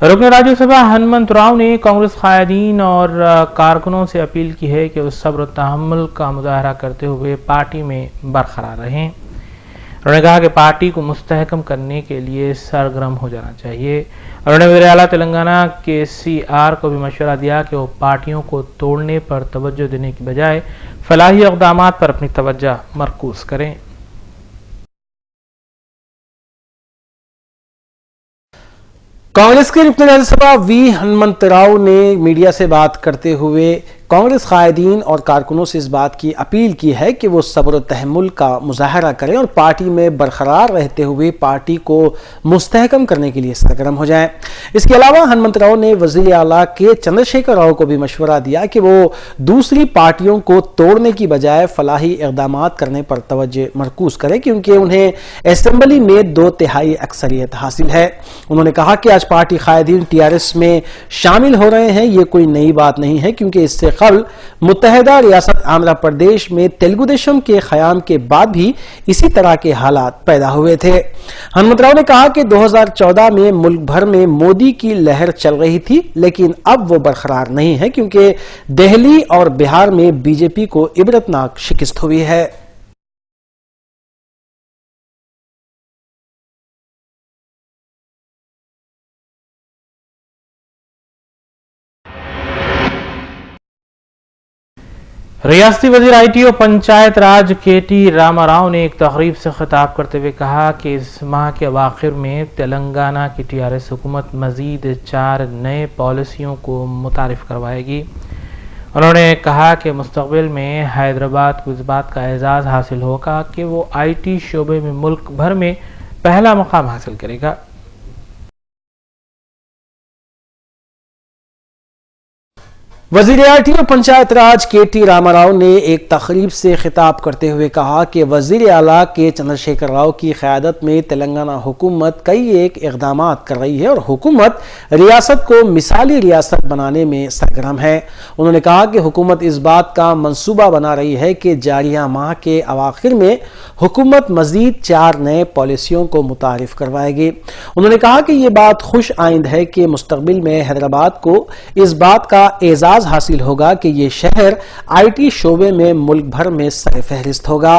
رکن راجیہ سبھا ہنمنت راؤ نے کانگریس قائدین اور کارکنوں سے اپیل کی ہے کہ وہ صبر و تحمل کا مظاہرہ کرتے ہوئے پارٹی میں برقرار رہیں۔ انہوں نے کہا کہ پارٹی کو مستحکم کرنے کے لیے سرگرم ہو جانا چاہیے۔ انہوں نے وزیر اعلیٰ تلنگانہ کے CR کو بھی مشورہ دیا کہ وہ پارٹیوں کو توڑنے پر توجہ دینے کی بجائے فلاحی اقدامات پر اپنی توجہ مرکوز کریں۔ کانگریس کے رکن راجیہ سبھا وی ہنمنت راؤ نے میڈیا سے بات کرتے ہوئے کانگریس قائدین اور کارکنوں سے اس بات کی اپیل کی ہے کہ وہ صبر و تحمل کا مظاہرہ کریں اور پارٹی میں برقرار رہتے ہوئے پارٹی کو مستحکم کرنے کے لیے سرگرم ہو جائیں۔ اس کے علاوہ ہنمنت راؤ نے وزیر اعلیٰ کے چندر شیکھر راؤ کو بھی مشورہ دیا کہ وہ دوسری پارٹیوں کو توڑنے کی بجائے فلاحی اقدامات کرنے پر توجہ مرکوز کریں کیونکہ انہیں اسمبلی میں 2/3 اکثریت حاصل ہے۔ انہوں نے کہا کہ آج پارٹی قائدین TRS میں شامل ہو رہے ہیں، یہ کوئی نئی بات نہیں ہے کیونکہ اس سے قبل متحدہ ریاست آندھرا پردیش میں تیلگو دیشم کے قیام کے بعد بھی اسی طرح کے حالات پیدا ہوئے تھے۔ ہنمنت راؤ نے کہا کہ 2014 میں ملک بھر میں مودی کی لہر چل رہی تھی لیکن اب وہ برقرار نہیں ہے کیونکہ دہلی اور بہار میں BJP کو عبرتناک شکست ہوئی ہے۔ ریاستی وزیر IT اور پنچایت راج KT راما راؤ نے ایک تقریب سے خطاب کرتے ہوئے کہا کہ اس ماہ کے اواخر میں تلنگانہ کی TRS حکومت مزید 4 نئے پالیسیوں کو متعارف کروائے گی۔ انہوں نے کہا کہ مستقبل میں حیدرآباد کو اس بات کا اعزاز حاصل ہوگا کہ وہ IT شعبے میں ملک بھر میں پہلا مقام حاصل کرے گا۔ وزیر IT اور پنچایت راج KT راما راؤ نے ایک تقریب سے خطاب کرتے ہوئے کہا کہ وزیر اعلیٰ کے چندر شیکھر راؤ کی قیادت میں تلنگانہ حکومت کئی ایک اقدامات کر رہی ہے اور حکومت ریاست کو مثالی ریاست بنانے میں سرگرم ہے۔ انہوں نے کہا کہ حکومت اس بات کا منصوبہ بنا رہی ہے کہ جاریہ ماہ کے اواخر میں حکومت مزید 4 نئے پالیسیوں کو متعارف کروائے گی۔ انہوں نے کہا کہ یہ بات خوش آئند ہے کہ مستقبل میں حیدرآباد کو اس بات کا اعزاز حاصل ہوگا کہ یہ شہر IT شعبے میں ملک بھر میں سر فہرست ہوگا۔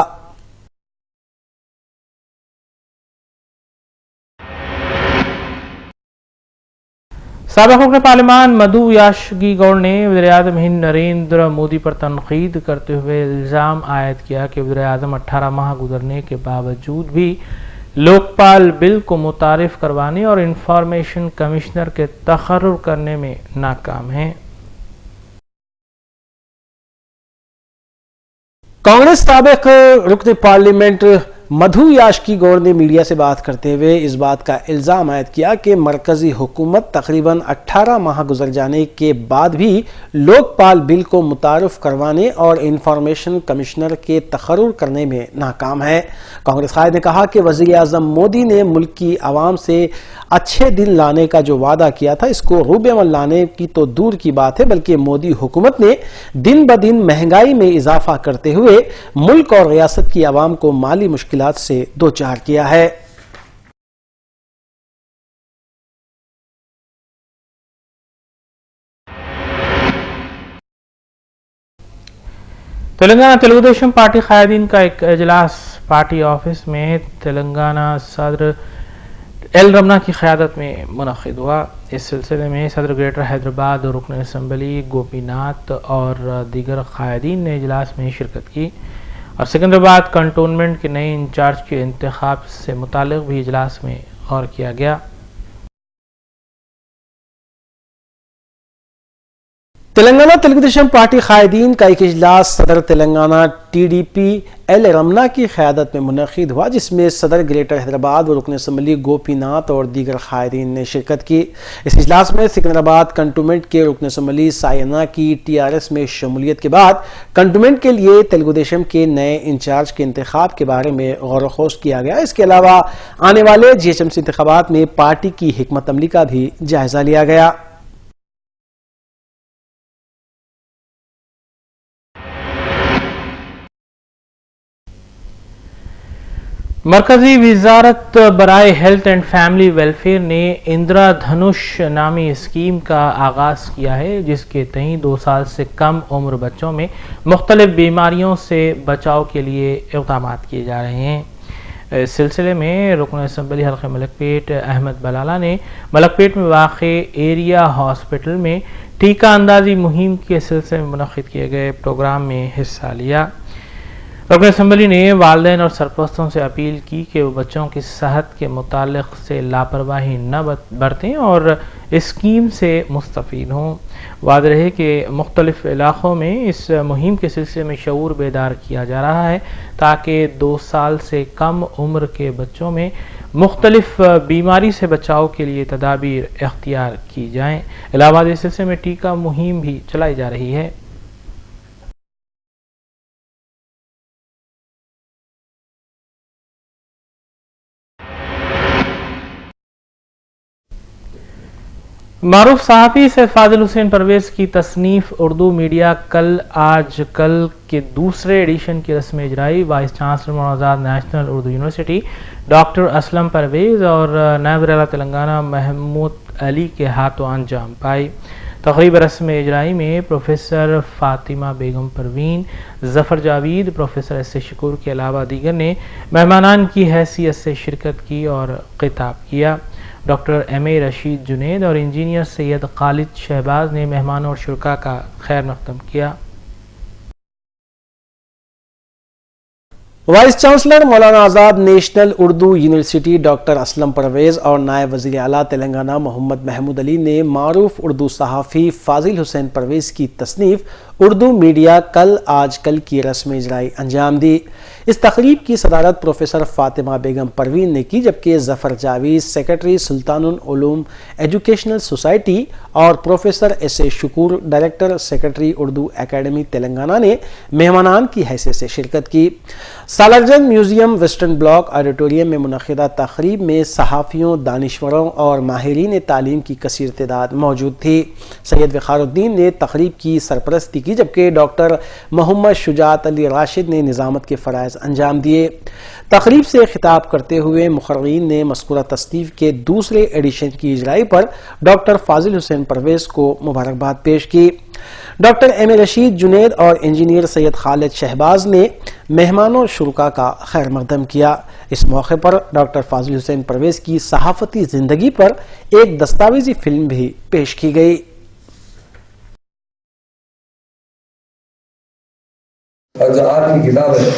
سابق رکن پارلیمان مدھو یاشگی گوڑ نے وزیر اعظم ہند نریندر مودی پر تنقید کرتے ہوئے الزام عائد کیا کہ وزیر اعظم 18 ماہ گزرنے کے باوجود بھی لوکپال بل کو متعارف کروانے اور انفارمیشن کمشنر کے تقرر کرنے میں ناکام ہیں۔ کانگریس سابق رکن پارلیمنٹ مدھو یاشگی گوڑ نے میڈیا سے بات کرتے ہوئے اس بات کا الزام عائد کیا کہ مرکزی حکومت تقریباً 18 ماہ گزر جانے کے بعد بھی لوکپال بل کو متعارف کروانے اور انفارمیشن کمشنر کے تقرر کرنے میں ناکام ہے۔ کانگریس قائد نے کہا کہ وزیر اعظم مودی نے ملک کی عوام سے اچھے دن لانے کا جو وعدہ کیا تھا اس کو روب عمل لانے کی تو دور کی بات ہے بلکہ مودی حکومت نے دن بدن مہنگائی میں اضافہ کرتے ہوئے ملک اور ریاست کی عوام کو مالی مشکلات سے دوچار کیا ہے۔ تلنگانہ تیلگو دیشم پارٹی قائدین کا ایک اجلاس پارٹی آفس میں تلنگانہ صدر ایل رمنا کی قیادت میں منعقد ہوا۔ اس سلسلے میں صدر گریٹر حیدرآباد رکن اسمبلی گوپی ناتھ اور دیگر قائدین نے اجلاس میں شرکت کی اور سکندرآباد کنٹونمنٹ کے نئے انچارج کے انتخاب سے متعلق بھی اجلاس میں غور کیا گیا۔ تلنگانہ تیلگو دیشم پارٹی قائدین کا ایک اجلاس صدر تلنگانہ TDP ایل رمنا کی قیادت میں منعقد ہوا جس میں صدر گریٹر حیدرآباد و رکن اسمبلی گوپی ناتھ اور دیگر قائدین نے شرکت کی۔ اس اجلاس میں سکندرآباد کنٹونمنٹ کے رکن اسمبلی سائنا کی TRS میں شمولیت کے بعد کنٹونمنٹ کے لیے تیلگو دیشم کے نئے انچارج کے انتخاب کے بارے میں غور و خوض کیا گیا۔ اس کے علاوہ آنے والے GHMC انتخابات میں پارٹی کی حکمت عملی کا بھی جائزہ لیا گیا۔ مرکزی وزارت برائے ہیلتھ اینڈ فیملی ویلفیئر نے اندرا دھنش نامی اسکیم کا آغاز کیا ہے، جس کے تئیں 2 سال سے کم عمر بچوں میں مختلف بیماریوں سے بچاؤ کے لیے اقدامات کیے جا رہے ہیں۔ اس سلسلے میں رکن اسمبلی حلقہ ملک پیٹ احمد بلالہ نے ملک پیٹ میں واقع ایریا ہاسپٹل میں ٹیکہ اندازی مہم کے سلسلے میں منعقد کیے گئے پروگرام میں حصہ لیا۔ رکن اسمبلی نے والدین اور سرپرستوں سے اپیل کی کہ وہ بچوں کی صحت کے متعلق سے لاپرواہی نہ برتیں اور اسکیم سے مستفید ہوں۔ واضح ہے کہ مختلف علاقوں میں اس مہم کے سلسلے میں شعور بیدار کیا جا رہا ہے تاکہ 2 سال سے کم عمر کے بچوں میں مختلف بیماری سے بچاؤ کے لیے تدابیر اختیار کی جائیں۔ علاوہ ازیں اس سلسلے میں ٹیکہ مہم بھی چلائی جا رہی ہے۔ معروف صحافی سید فاضل حسین پرویز کی تصنیف اردو میڈیا کل آج کل کے دوسرے ایڈیشن کی رسم اجرائی vice chancellor Maulana Azad national Urdu university doctor Aslam Parvez اور نائب وزیر اعلیٰ تلنگانہ محمود علی کے ہاتھوں انجام پائی۔ تقریب رسم اجرائی میں professor Fatima Begum Parveen, Zafar Javed, professor S A شکور کے علاوہ دیگر نے مہمانان کی حیثیت سے شرکت کی اور خطاب کیا۔ ڈاکٹر ایم اے رشید جنید اور انجینئر سید خالد شہباز نے مہمانوں اور شرکاء کا خیر مقدم کیا۔ Vice chancellor Maulana Azad national Urdu university doctor Aslam Parvez اور نائب وزیر اعلیٰ تلنگانہ محمد محمود علی نے معروف اردو صحافی فاضل حسین پرویز کی تصنیف اردو میڈیا کل آج کل کی رسم اجرائی انجام دی۔ اس تقریب کی صدارت پروفیسر فاطمہ بیگم پروین نے کی، جبکہ ظفر جاوید سیکرٹری سلطان العلوم ایجوکیشنل سوسائٹی اور professor S A Shakoor director secretary Urdu academy Telangana نے مہمانان کی حیثیت سے شرکت کی۔ Salar Jung museum western bloc auditorium میں منعقدہ تقریب میں صحافیوں، دانشوروں اور ماہرین تعلیم کی کثیر تعداد موجود تھی۔ سید وقار الدین نے تقریب کی سرپرستی کی، جبکہ ڈاکٹر محمد شجاعت علی راشد نے نظامت کے فرائض انجام دیے۔ تقریب سے خطاب کرتے ہوئے مقررین نے مذکورہ تصنیف کے دوسرے ایڈیشن کی اجرائی پر ڈاکٹر فاضل حسین پرویز کو مبارکباد پیش کی۔ ڈاکٹر ایم اے رشید جنید اور انجینئر سید خالد شہباز نے مہمانوں شرکاء کا خیر مقدم کیا۔ اس موقع پر ڈاکٹر فاضل حسین پرویز کی صحافتی زندگی پر ایک دستاویزی فلم بھی پیش کی گئی۔ اور جو آپ کی کتاب ہے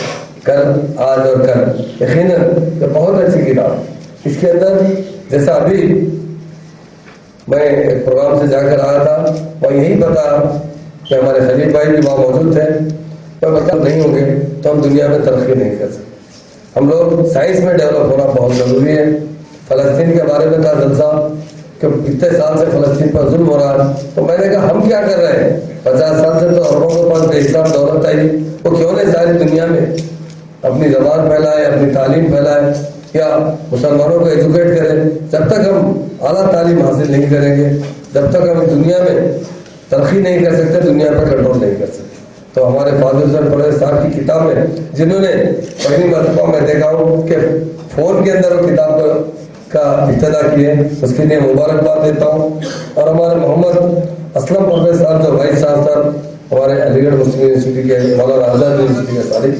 کل آج اور کل، یقیناً بہت اچھی کتاب۔ اس کے اندر جیسا ابھی میں ایک پروگرام سے جا کر آیا تھا، اور یہی بتا کہ ہمارے خلیل بھائی بھی وہاں موجود تھے، تو مطلب نہیں ہوں گے تو ہم دنیا میں ترقی نہیں کر سکتے۔ ہم لوگ سائنس میں ڈیولپ ہونا بہت ضروری ہے۔ فلسطین کے بارے میں تھا جلسہ کہ اتنے سال سے فلسطین پر ظلم ہو رہا ہے، تو میں نے کہا ہم کیا کر رہے ہیں؟ 50 سال سے تو عربوں کے پاس بے حساب دولت آئی، وہ کیوں نہیں ساری دنیا میں اپنی زبان پھیلائے، اپنی تعلیم پھیلائے، یا مسلمانوں کو ایجوکیٹ کریں؟ جب تک ہم اعلیٰ تعلیم حاصل نہیں کریں گے، جب تک ہم دنیا میں ترقی نہیں کر سکتے، دنیا پر کنٹرول نہیں کر سکتے۔ تو ہمارے فاضل حسین پرویز صاحب کی کتاب ہے، جنہوں نے پہلی مرتبہ میں دیکھا ہوں کہ فون کے اندر وہ کتاب کا ابتدا کی ہے، اس کے لیے مبارکباد دیتا ہوں۔ اور ہمارے محمد اسلم پرویز صاحب جو وائس چانسلر ہمارے علی گڑھ مسلم یونیورسٹی کے، مولانا آزاد یونیورسٹی کے سارے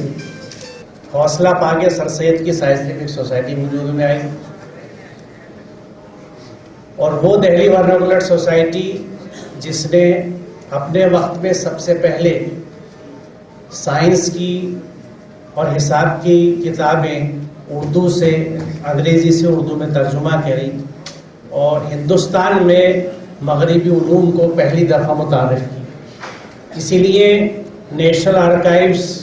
حوصلہ پاکے سر سید کی سائنٹیفک سوسائٹی وجود میں آئی، اور وہ دہلی ورناکولر سوسائٹی جس نے اپنے وقت میں سب سے پہلے سائنس کی اور حساب کی کتابیں اردو سے انگریزی سے اردو میں ترجمہ کری، اور ہندوستان میں مغربی علوم کو پہلی دفعہ متعارف کی۔ اسی لیے نیشنل آرکائیوز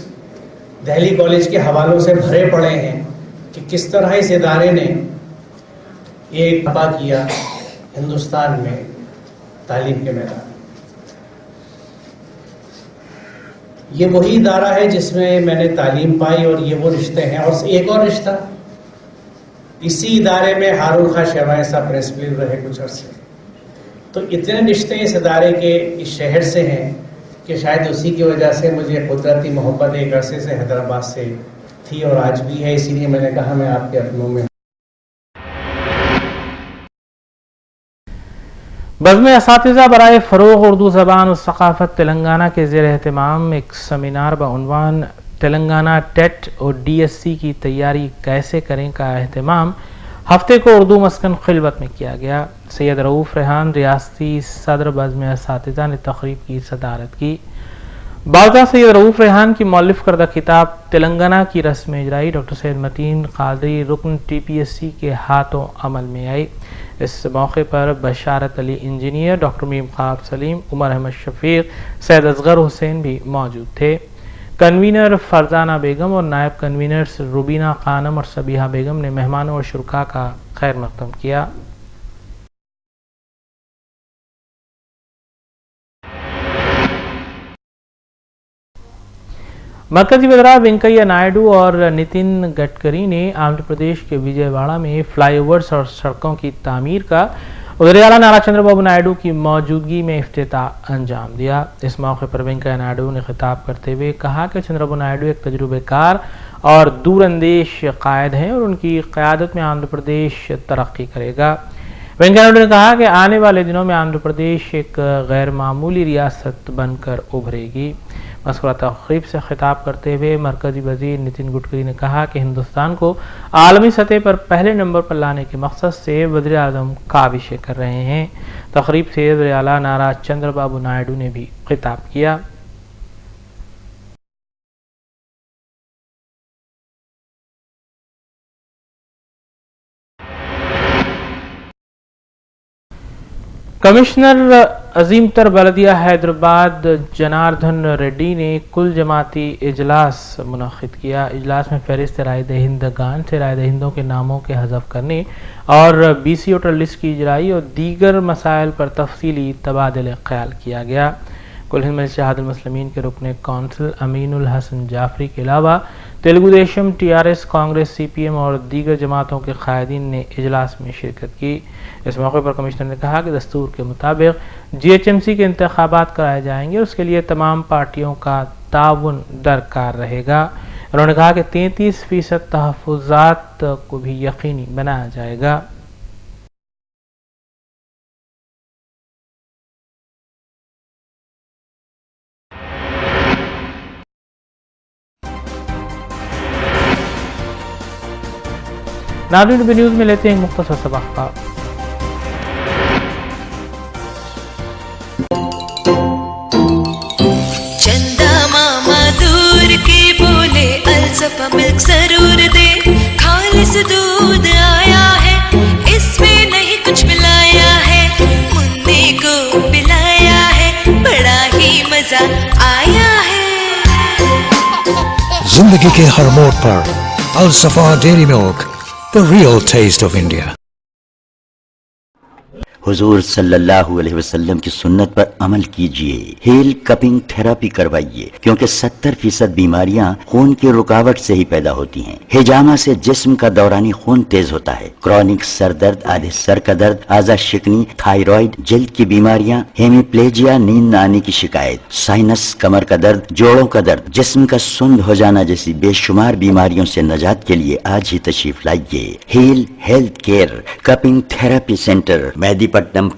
دہلی کالج کے حوالوں سے بھرے پڑے ہیں کہ کس طرح اس ادارے نے ایک دفعہ کیا ہندوستان میں تعلیم کے میدان۔ یہ وہی ادارہ ہے جس میں میں نے تعلیم پائی، اور یہ وہ رشتے ہیں۔ اور ایک اور رشتہ، اسی ادارے میں ہارون خان شیوائے صاحب پرنسپل رہے کچھ عرصے۔ تو اتنے رشتے اس ادارے کے اس شہر سے ہیں کہ شاید اسی کی وجہ سے مجھے قدرتی محبت ایک عرصے سے حیدرآباد سے تھی اور آج بھی ہے، اسی لیے میں نے کہا میں آپ کے اپنوں میں. بزم اساتذہ برائے فروغ اردو زبان و ثقافت تلنگانہ کے زیر اہتمام ایک سیمینار بعنوان تلنگانہ ٹیٹ اور ڈی ایس سی کی تیاری کیسے کریں کا اہتمام ہفتے کو اردو مسکن خلوت میں کیا گیا. سید رؤوف ریحان ریاستی صدر بزم اساتذہ نے تقریب کی صدارت کی. باوجہ سید رؤوف ریحان کی مؤلف کردہ کتاب تلنگانہ کی رسم اجرائی ڈاکٹر سید متین قادری رکن ٹی پی ایس سی کے ہاتھوں عمل میں آئی. اس موقع پر بشارت علی انجینئر، ڈاکٹر میم خواب سلیم، عمر احمد شفیق، سید اصغر حسین بھی موجود تھے. کنوینر فرزانہ بیگم اور نائب کنوینرز روبینہ خانم اور صبیحہ بیگم نے مہمانوں اور شرکاء کا خیر مقدم کیا. مرکزی وزراء وینکیا نائیڈو اور نتن گڈکری نے آندھرا پردیش کے وجے واڑہ میں فلائی اوورز اور سڑکوں کی تعمیر کا وزیر اعلیٰ نارا چندر بابو نائیڈو کی موجودگی میں افتتاح انجام دیا. اس موقع پر وینکیا نائیڈو نے خطاب کرتے ہوئے کہا کہ چندر بابو نائیڈو ایک تجربہ کار اور دور اندیش قائد ہیں اور ان کی قیادت میں آندھرا پردیش ترقی کرے گا. وینکیا نائیڈو نے کہا کہ آنے والے دنوں میں آندھرا پردیش ایک غیر معمولی ریاست بن کر ابھرے گی. مذکورہ تقریب سے خطاب کرتے ہوئے مرکزی وزیر نتن گڈکری نے کہا کہ ہندوستان کو عالمی سطح پر پہلے نمبر پر لانے کے مقصد سے وزیر اعظم کاوشیں کر رہے ہیں. تقریب سے وزیر اعلیٰ نارا چندر بابو نائیڈو نے بھی خطاب کیا. کمشنر عظیم تر بلدیہ حیدرآباد جناردھن ریڈی نے کل جماعتی اجلاس منعقد کیا. اجلاس میں فہرست رائے دہندگان سے رائے دہندوں کے ناموں کے حذف کرنے اور بی سی ووٹر لسٹ کی اجرائی اور دیگر مسائل پر تفصیلی تبادلہ خیال کیا گیا. کل ہند مجلس اتحاد المسلمین کے رکن کونسل امین الحسن جعفری کے علاوہ Telugu Desam, T R S, Congress, C P M اور دیگر جماعتوں کے قائدین نے اجلاس میں شرکت کی. اس موقع پر کمشنر نے کہا کہ دستور کے مطابق جی ایچ ایم سی کے انتخابات کرائے جائیں گے اور اس کے لیے تمام پارٹیوں کا تعاون درکار رہے گا. انہوں نے کہا کہ 33% تحفظات کو بھی یقینی بنایا جائے گا. ناظرین بی نیوز میں لیتے ہیں ایک مختصر سا وقفہ. چندا ماما دور کے بولے الصفا ملک ضرور دے، خالص دودھ آیا ہے اس میں نہیں کچھ ملایا ہے، منی کو پلایا ہے بڑا ہی مزہ آیا ہے. زندگی کے ہر موڑ پر Alsafa dairy milk, the real taste of India. حضور صلی اللہ علیہ وسلم کی سنت پر عمل کیجئے. ہیل کپنگ تھراپی کروائیے کیونکہ 70% بیماریاں خون کی رکاوٹ سے ہی پیدا ہوتی ہیں. ہجامہ سے جسم کا دورانی خون تیز ہوتا ہے. کرونک سر درد، آدھے سر کا درد، اعضاء شکنی، تھائرائیڈ، جلد کی بیماریاں، ہیمیپلیجیا، نیند نہ آنے کی شکایت، سائنس، کمر کا درد، جوڑوں کا درد، جسم کا سند ہو جانا جیسی بے شمار بیماریوں سے نجات کے لیے آج ہی تشریف لائیے. ہیل health care cupping therapy centre, Mehdipatnam.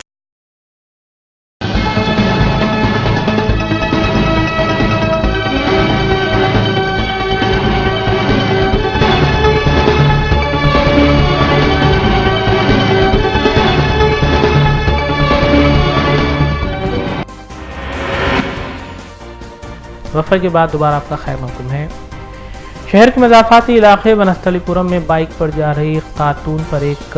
وقفے کے بعد دوبارہ آپ کا خیر مقدم ہے. شہر کے مضافاتی علاقے ونستھلی پورم میں بائک پر جا رہی خاتون پر ایک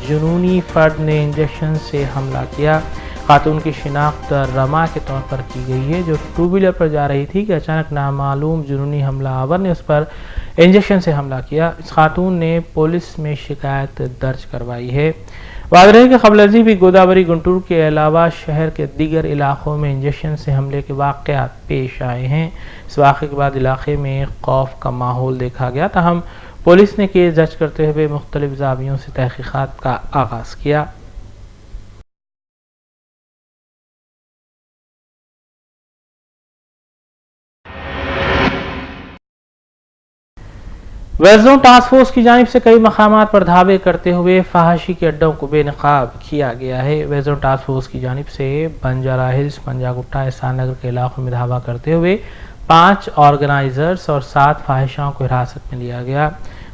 جنونی فرد نے انجیکشن سے حملہ کیا. خاتون کی شناخت رما کے طور پر کی گئی ہے جو 2 ویلر پر جا رہی تھی کہ اچانک نامعلوم جنونی حملہ آور نے اس پر انجیکشن سے حملہ کیا. اس خاتون نے پولیس میں شکایت درج کروائی ہے. واضح ہے کہ قبل ازیں بھی گوداوری گنٹور کے علاوہ شہر کے دیگر علاقوں میں انجیکشن سے حملے کے واقعات پیش آئے ہیں. اس واقعے کے بعد علاقے میں خوف کا ماحول دیکھا گیا، تاہم پولیس نے کیس درج کرتے ہوئے مختلف زاویوں سے تحقیقات کا آغاز کیا. ویزوں ٹاسک فورس کی جانب سے کئی مقامات پر دھاوے کرتے ہوئے فحاشی کے اڈوں کو بے نقاب کیا گیا ہے۔ ویزوں ٹاسک فورس کی جانب سے بنجارہ ہلز، پنجا گٹا، احسان نگر کے علاقوں میں دھاوا کرتے ہوئے 5 آرگنائزرز اور 7 فاحشاؤں کو حراست میں لیا گیا۔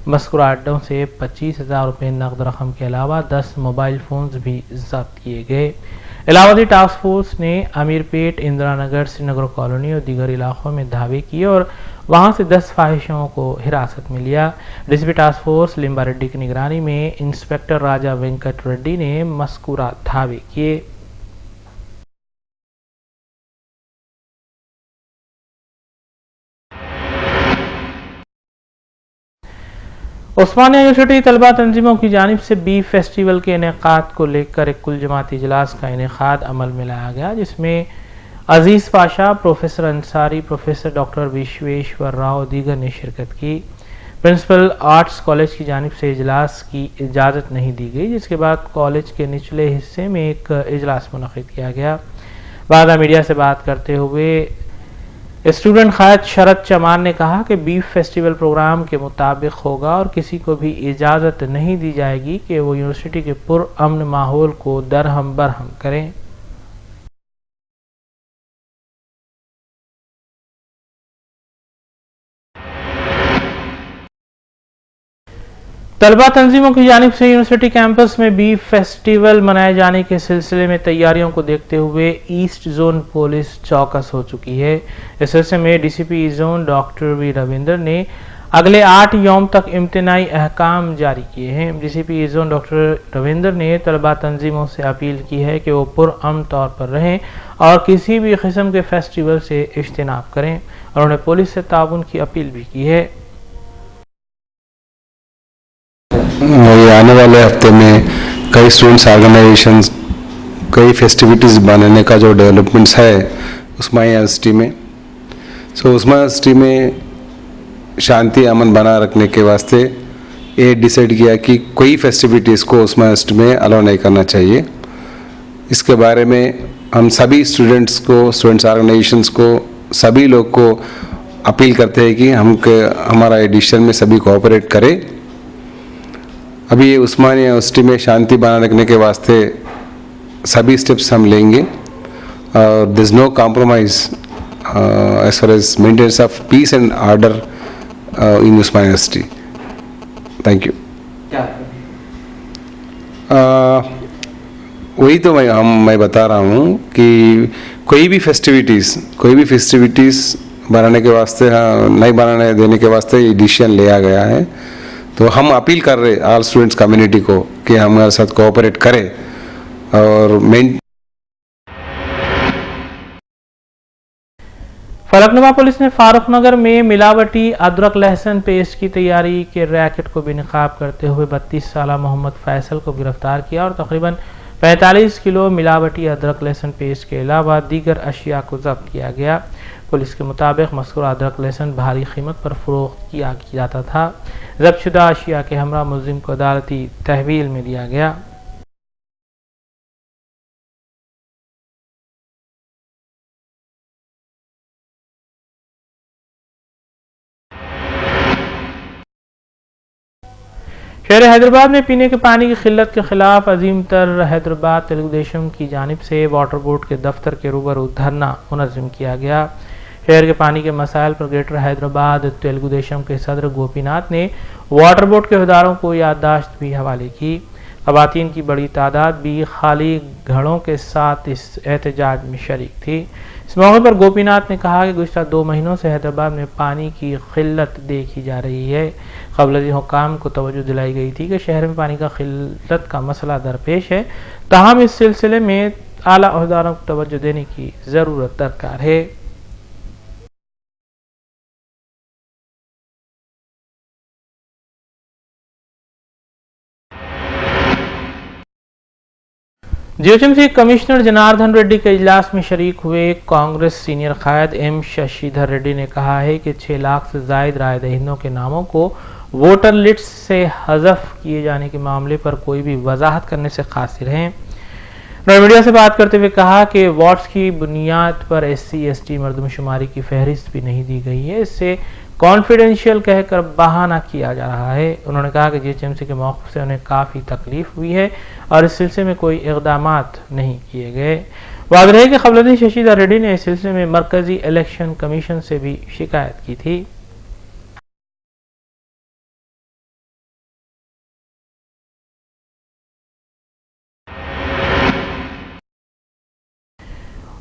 مذکورہ اڈوں سے 25,000 روپے نقد رقم کے علاوہ 10 موبائل فونز بھی ضبط کیے گئے۔ علاوہ ٹاسک فورس نے امیر پیٹ، اندرا نگر، سری نگر کالونی اور دیگر علاقوں میں دھاوے کیے اور وہاں سے 10 فاحشوں کو حراست میں لیا۔ ڈی سی پی ٹاسک فورس لمبا ریڈی کی نگرانی میں انسپکٹر راجا وینکٹ ریڈی نے مذکورہ دھاوے کیے۔ عثمانیہ یونیورسٹی طلبہ تنظیموں کی جانب سے بیف فیسٹیول کے انعقاد کو لے کر ایک کل جماعتی اجلاس کا انعقاد عمل میں لایا گیا، جس میں Aziz Pasha, professor Ansari, professor doctor Vishweshwar Rao دیگر نے شرکت کی۔ پرنسپل آرٹس کالج کی جانب سے اجلاس کی اجازت نہیں دی گئی، جس کے بعد کالج کے نچلے حصے میں ایک اجلاس منعقد کیا گیا۔ بعد میڈیا سے بات کرتے ہوئے اسٹوڈنٹ قائد شرد چمان نے کہا کہ بیف فیسٹیول پروگرام کے مطابق ہوگا اور کسی کو بھی اجازت نہیں دی جائے گی کہ وہ یونیورسٹی کے پرامن ماحول کو درہم برہم کریں۔ طلبہ تنظیموں کی جانب سے یونیورسٹی کیمپس میں بیف فیسٹیول منائے جانے کے سلسلے میں تیاریوں کو دیکھتے ہوئے ایسٹ زون پولیس چوکس ہو چکی ہے۔ اس سلسلے میں ڈی سی پی زون ڈاکٹر وی رویندر نے اگلے 8 یوم تک امتناعی احکام جاری کیے ہیں۔ ڈی سی پی زون ڈاکٹر رویندر نے طلبہ تنظیموں سے اپیل کی ہے کہ وہ پرامن طور پر رہیں اور کسی بھی قسم کے فیسٹیول سے اجتناب کریں، اور انہوں نے پولیس سے تعاون کی اپیل بھی کی ہے۔ یہ آنے والے ہفتے میں کئی اسٹوڈنٹس آرگنائزیشنز کئی فیسٹیوٹیز بنانے کا جو ڈیولپمنٹس ہے عثمانیہ یونیورسٹی میں، عثمانیہ یونیورسٹی میں شانتی امن بنا رکھنے کے واسطے یہ ڈیسائیڈ کیا کہ کوئی فیسٹیوٹیز کو عثمانیہ یونیورسٹی میں الاؤ نہیں کرنا چاہیے۔ اس کے بارے میں ہم سبھی اسٹوڈنٹس کو، اسٹوڈنٹس آرگنائزیشنز کو، سبھی لوگ کو اپیل کرتے ہیں کہ ہمارا ایڈیشن میں سبھی کوآپریٹ کرے۔ ابھی یہ عثمانیہ یونیورسٹی میں شانتی بنا رکھنے کے واسطے سبھی اسٹیپس ہم لیں گے، اور there is no compromise as far as maintenance of peace and order in Osmania university. Thank you. وہی تو میں بتا رہا ہوں کہ کوئی بھی فیسٹیوٹیز بنانے کے واسطے نہیں بنانے دینے کے واسطے یہ ڈیسیژن لیا گیا ہے، تو ہم اپیل کر رہے آل اسٹوڈنٹس کمیونٹی کو کہ ہمارے ساتھ کوآپریٹ کرے اور فلکنما پولیس نے فاروق نگر میں ملاوٹی ادرک لہسن پیسٹ کی تیاری کے ریکٹ کو بے نقاب کرتے ہوئے 32 سالہ محمد فیصل کو گرفتار کیا اور تقریباً 45 کلو ملاوٹی ادرک لہسن پیسٹ کے علاوہ دیگر اشیاء کو ضبط کیا گیا۔ پولیس کے مطابق مذکورہ ادرک لہسن بھاری قیمت پر فروخت کیا جاتا تھا۔ ضبط شدہ اشیاء کے ہمراہ ملزم کو عدالتی تحویل میں دیا گیا۔ شہر حیدرآباد میں پینے کے پانی کی قلت کے خلاف عظیم تر حیدرآباد تیلگو دیشم کی جانب سے واٹر بورڈ کے دفتر کے روبرو دھرنا منظم کیا گیا۔ شہر کے پانی کے مسائل پر گریٹر حیدرآباد تیلگو دیشم کے صدر گوپی ناتھ نے واٹر بورڈ کے عہدیداروں کو یادداشت بھی حوالے کی۔ خواتین کی بڑی تعداد بھی خالی گھڑوں کے ساتھ اس احتجاج میں شریک تھی۔ اس موقع پر گوپی ناتھ نے کہا کہ گزشتہ 2 مہینوں سے حیدرآباد میں پانی کی قلت دیکھی جا رہی ہے۔ قبل ازیں حکام کو توجہ دلائی گئی تھی کہ شہر میں پانی کا قلت کا مسئلہ درپیش ہے، تاہم اس سلسلے میں اعلیٰ عہدیداروں کو توجہ دینے کی ضرورت درکار ہے۔ G H M C commissioner Janardhan Reddy کے اجلاس میں شریک ہوئے کانگریس سینئر قائد ایم ششیدھر ریڈی نے کہا ہے کہ 6 لاکھ سے زائد رائے دہندوں کے ناموں کو ووٹر لسٹ سے حذف کیے جانے کے معاملے پر کوئی بھی وضاحت کرنے سے قاصر ہیں۔ انہوں نے میڈیا سے بات کرتے ہوئے کہا کہ وارڈز کی بنیاد پر SC ST مردم شماری کی فہرست بھی نہیں دی گئی ہے، اس سے کانفیڈینشیل کہہ کر بہانہ کیا جا رہا ہے۔ انہوں نے کہا کہ GHMC کے موقف سے انہیں کافی تکلیف ہوئی ہے اور اس سلسلے میں کوئی اقدامات نہیں کیے گئے۔ واضح ہے کہ قبل ازیں ششیدہ ریڈی نے اس سلسلے میں مرکزی الیکشن کمیشن سے بھی شکایت کی تھی۔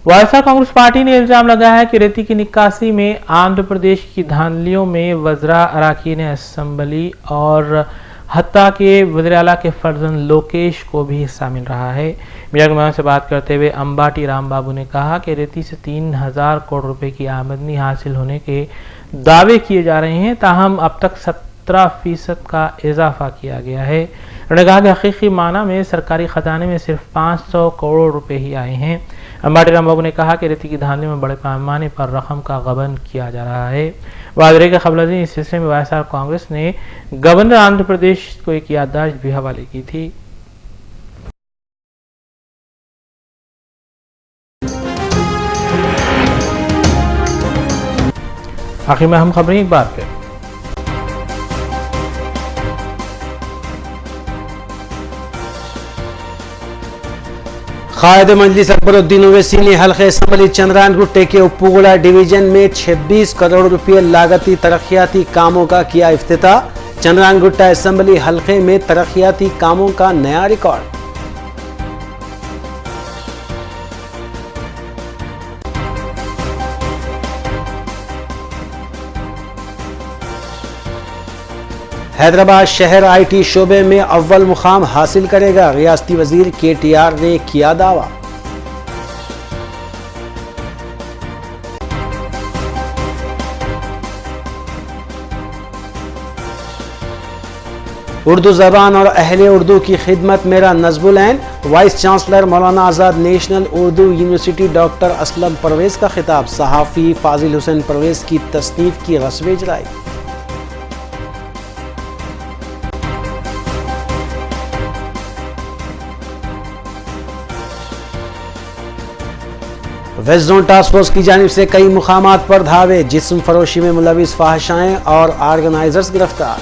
وائی ایس آر کانگریس پارٹی نے الزام لگایا ہے کہ ریتی کی نکاسی میں آندھرا پردیش کی دھاندلیوں میں وزراء، اراکین اسمبلی اور حتیٰ کہ وزیر اعلیٰ کے فرزند لوکیش کو بھی حصہ مل رہا ہے۔ میڈیا کے میدان سے بات کرتے ہوئے امباٹی رام بابو نے کہا کہ ریتی سے 3000 کروڑ روپے کی آمدنی حاصل ہونے کے دعوے کیے جا رہے ہیں، تاہم اب تک 17% کا اضافہ کیا گیا ہے۔ انہوں نے کہا کہ حقیقی معنی میں سرکاری خزانے میں صرف 500 کروڑ روپے ہی آئے ہیں۔ امباٹی رام بابو نے کہا کہ ریتی کی دھاندلی میں بڑے پیمانے پر رقم کا غبن کیا جا رہا ہے۔ واضح ہے کہ قبل ازیں اس سلسلے میں وائی ایس آر کانگریس نے گورنر آندھرا پردیش کو ایک یادداشت بھی حوالے کی تھی۔ آخر میں اہم خبریں ایک بار پھر۔ قائد مجلس اکبر الدین اویسی نے حلقہ اسمبلی چندران گٹے کے اپوگڑا ڈویژن میں 26 کروڑ روپے لاگتی ترقیاتی کاموں کا کیا افتتاح۔ چندران گٹا اسمبلی حلقے میں ترقیاتی کاموں کا نیا ریکارڈ۔ حیدرآباد شہر آئی ٹی شعبے میں اول مقام حاصل کرے گا، ریاستی وزیر KTR نے کیا دعویٰ۔ اردو زبان اور اہل اردو کی خدمت میرا نصب العین، vice chancellor Maulana Azad national Urdu university doctor Aslam Parvez کا خطاب، صحافی فاضل حسین پرویز کی تصنیف کی رسم اجرائی۔ ویسٹ زون ٹاسک فورس کی جانب سے کئی مقامات پر دھاوے، جسم فروشی میں ملوث فاحشائیں اور آرگنائزرز گرفتار۔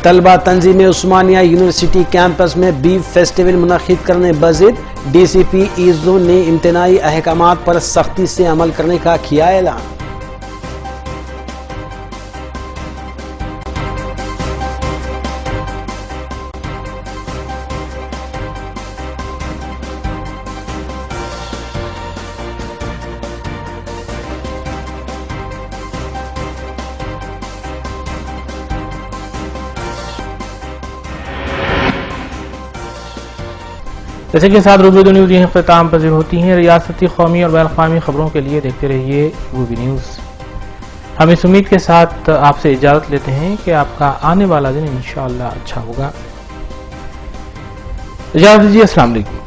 طلبہ تنظیم عثمانیہ یونیورسٹی کیمپس میں بیف فیسٹیول منعقد کرنے بضد، DCP ایسٹ زون نے امتناعی احکامات پر سختی سے عمل کرنے کا کیا اعلان۔ جیسے کہ ساتھ روبی نیوز یہ اختتام پذیر ہوتی ہیں۔ ریاستی، قومی اور بین الاقوامی خبروں کے لیے دیکھتے رہیے روبی نیوز۔ ہم اس امید کے ساتھ آپ سے اجازت لیتے ہیں کہ آپ کا آنے والا دن انشاءاللہ اچھا ہوگا۔ اجازت دیجیے، السلام علیکم۔